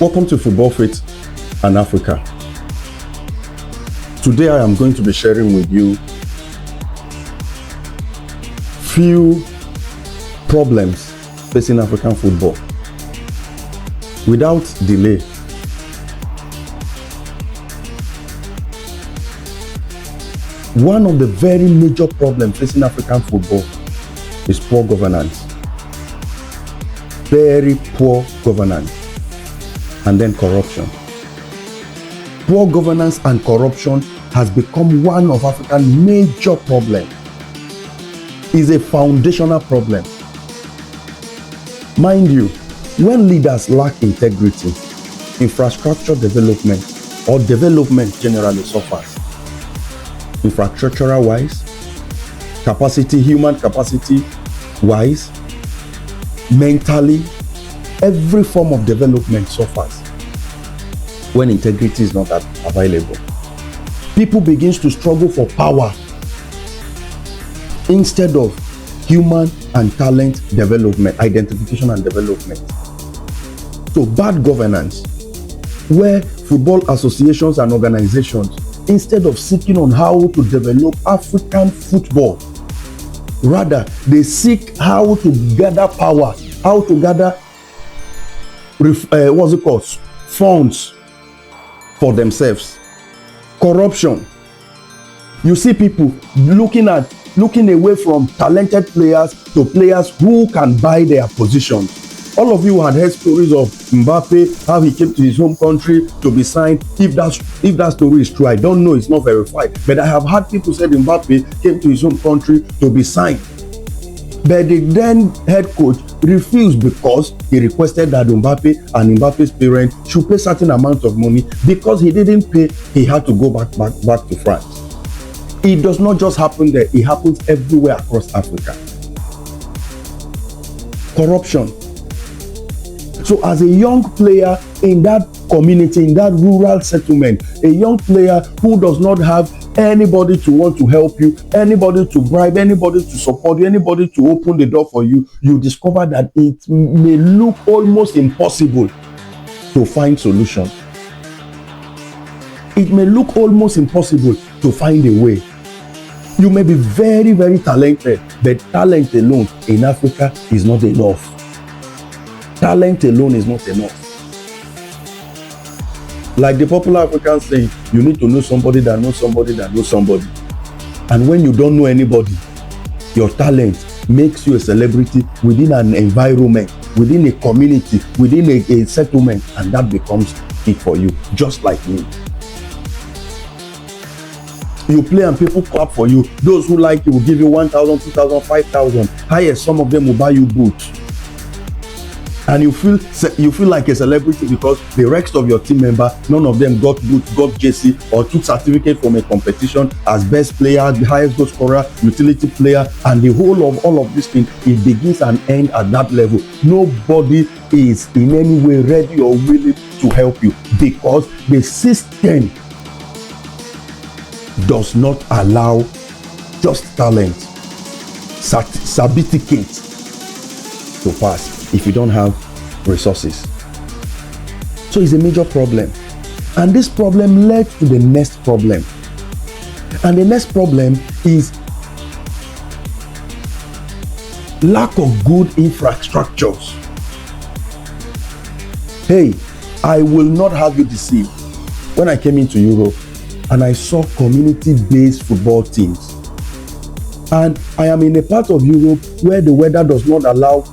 Welcome to Football Faith and Africa. Today I am going to be sharing with you few problems facing African football. Without delay, one of the very major problems facing African football is poor governance. Very poor governance. And then corruption. Poor governance and corruption has become one of Africa's major problems. It's a foundational problem. Mind you, when leaders lack integrity, infrastructure development or development generally suffers. Infrastructural wise, human capacity wise, mentally, every form of development suffers when integrity is not available. People begin to struggle for power instead of human and talent development, identification and development. So bad governance, where football associations and organizations, instead of seeking on how to develop African football, rather they seek how to gather power, how to gather funds for themselves. Corruption. You see people looking away from talented players to players who can buy their positions. All of you had heard stories of Mbappe, how he came to his home country to be signed. If that story is true, I don't know, it's not verified. But I have heard people say Mbappe came to his home country to be signed. But the then head coach refused because he requested that Mbappe and Mbappe's parents should pay certain amount of money. Because he didn't pay, he had to go back to France. It does not just happen there, it happens everywhere across Africa. Corruption. So as a young player in that community, in that rural settlement, a young player who does not have anybody to want to help you, anybody to bribe, anybody to support you, anybody to open the door for you, you discover that it may look almost impossible to find solution. It may look almost impossible to find a way. You may be very, very talented, but talent alone in Africa is not enough. Talent alone is not enough. Like the popular African saying, you need to know somebody that knows somebody that knows somebody. And when you don't know anybody, your talent makes you a celebrity within an environment, within a community, within a settlement, and that becomes it for you, just like me. You play and people clap for you. Those who like you will give you 1,000, 2,000, 5,000. Highest, some of them will buy you boots. And you feel like a celebrity because the rest of your team member, none of them got boots, got jersey, or took certificate from a competition as best player, the highest goal scorer, utility player, and the whole of all of these things. It begins and ends at that level. Nobody is in any way ready or willing to help you because the system does not allow just talent, certificate to pass if you don't have resources. So it's a major problem. And this problem led to the next problem. And the next problem is lack of good infrastructures. Hey, I will not have you deceived. When I came into Europe and I saw community-based football teams, and I am in a part of Europe where the weather does not allow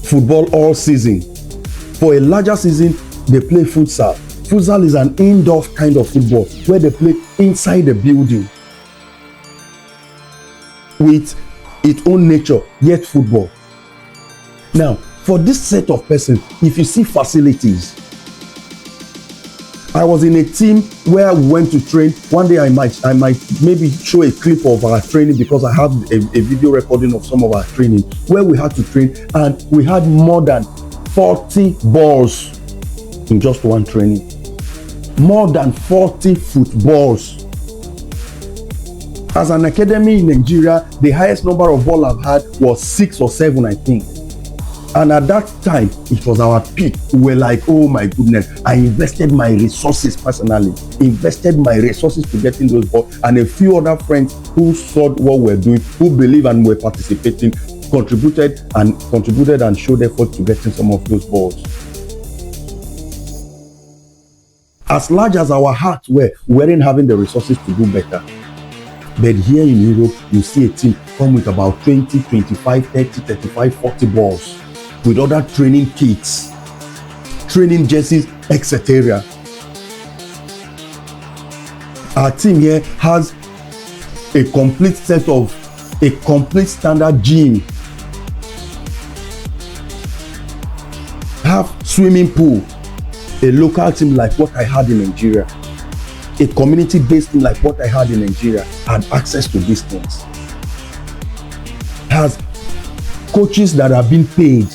football all season. For a larger season, they play futsal. Futsal is an indoor kind of football where they play inside the building with its own nature, yet football. Now, for this set of persons, if you see facilities, I was in a team where we went to train. One day I might maybe show a clip of our training because I have a video recording of some of our training where we had to train, and we had more than 40 balls in just one training. More than 40 footballs. As an academy in Nigeria, the highest number of ball I've had was 6 or 7, I think. And at that time, it was our peak. We were like, oh my goodness, I invested my resources personally, invested my resources to getting those balls. And a few other friends who saw what we're doing, who believe and were participating, contributed and showed effort to getting some of those balls. As large as our hearts were, we weren't having the resources to do better. But here in Europe, you see a team come with about 20, 25, 30, 35, 40 balls with other training kits, training jerseys, etc. Our team here has a complete standard gym, have swimming pool, a local team like what I had in Nigeria, a community-based team like what I had in Nigeria, had access to these things. Has coaches that have been paid.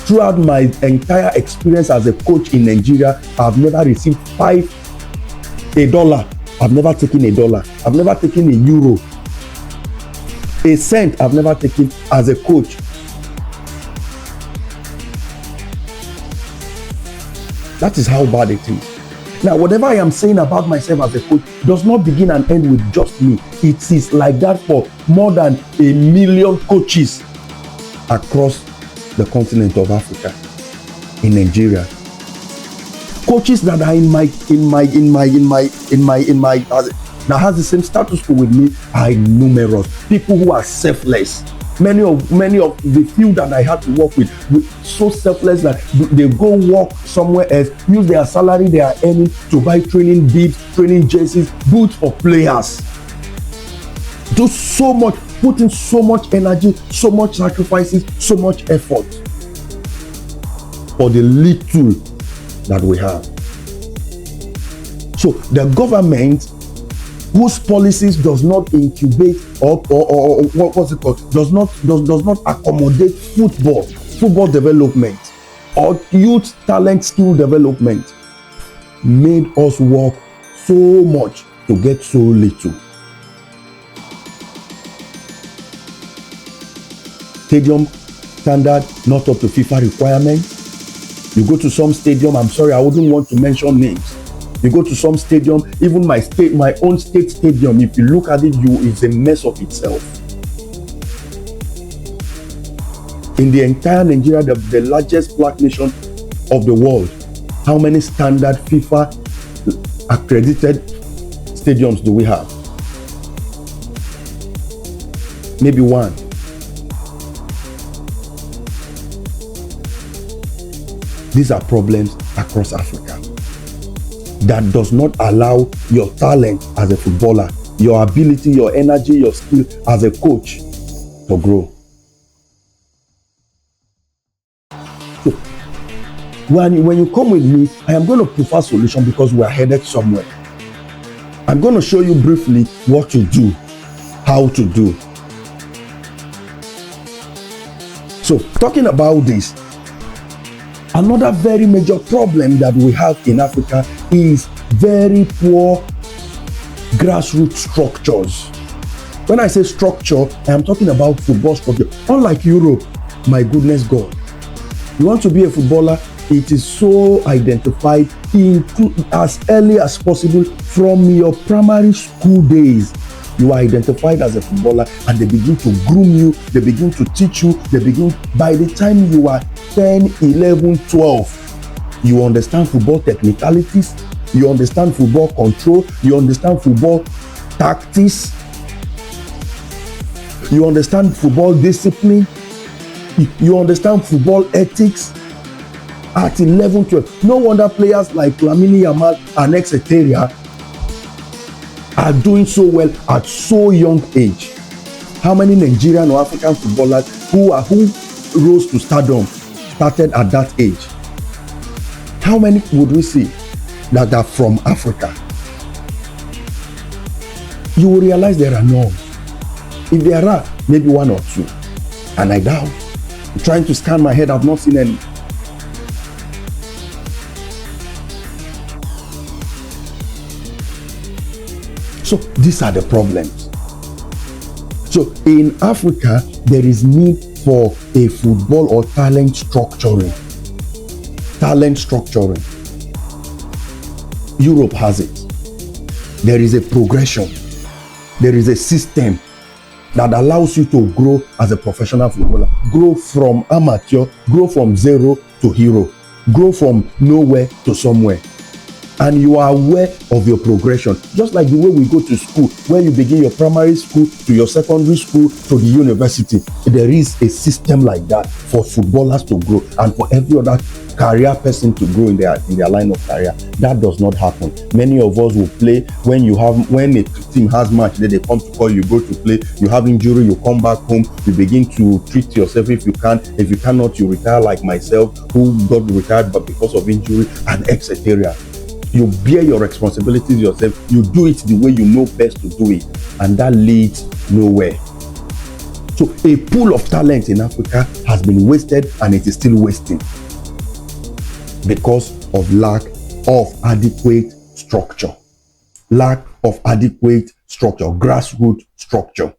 Throughout my entire experience as a coach in Nigeria, I've never received $1. I've never taken $1. I've never taken €1. A cent I've never taken as a coach. That is how bad it is. Now, whatever I am saying about myself as a coach does not begin and end with just me. It is like that for more than 1 million coaches across the continent of Africa, in Nigeria. Coaches that are that has the same status quo with me are numerous. People who are selfless. Many of the few that I had to work with so selfless that they go work somewhere else, use their salary they are earning to buy training bibs, training jerseys, boots for players. Do so much, put in so much energy, so much sacrifices, so much effort for the little that we have. So the government, whose policies does not incubate or what's it called, does not accommodate football development or youth talent skill development, made us work so much to get so little. Stadium standard not up to FIFA requirements. You go to some stadium, I'm sorry, I wouldn't want to mention names. You go to some stadium, even my own state stadium, if you look at it, it's a mess of itself. In the entire Nigeria, the largest black nation of the world, how many standard FIFA accredited stadiums do we have? Maybe one. These are problems across Africa that does not allow your talent as a footballer, your ability, your energy, your skill as a coach to grow. So when you come with me, I am going to prefer solution because we are headed somewhere. I'm going to show you briefly what to do, how to do. So talking about this, another very major problem that we have in Africa is very poor grassroots structures. When I say structure, I am talking about football structure. Unlike Europe, my goodness God, you want to be a footballer, it is so identified as early as possible from your primary school days. You are identified as a footballer and they begin to groom you, they begin to teach you, by the time you are 10, 11, 12, you understand football technicalities, you understand football control, you understand football tactics, you understand football discipline, you understand football ethics. At 11, 12, no wonder players like Lamine Yamal and etc. are doing so well at so young age. How many Nigerian or African footballers who rose to stardom started at that age? How many would we see that are from Africa? You will realize there are none. If there are, maybe one or two. And I doubt. I'm trying to scan my head, I've not seen any. So these are the problems. So in Africa, there is need for a football or talent structuring. Talent structuring. Europe has it. There is a progression. There is a system that allows you to grow as a professional footballer. Grow from amateur, grow from zero to hero, grow from nowhere to somewhere. And you are aware of your progression. Just like the way we go to school, when you begin your primary school to your secondary school to the university, there is a system like that for footballers to grow and for every other career person to grow in their line of career. That does not happen. Many of us will play when a team has match, then they come to call you, go to play. You have injury, you come back home, you begin to treat yourself if you can. If you cannot, you retire like myself, who got retired but because of injury and etc. You bear your responsibilities yourself. You do it the way you know best to do it, and that leads nowhere. So a pool of talent in Africa has been wasted, and it is still wasting because of lack of adequate structure. Lack of adequate structure, grassroots structure.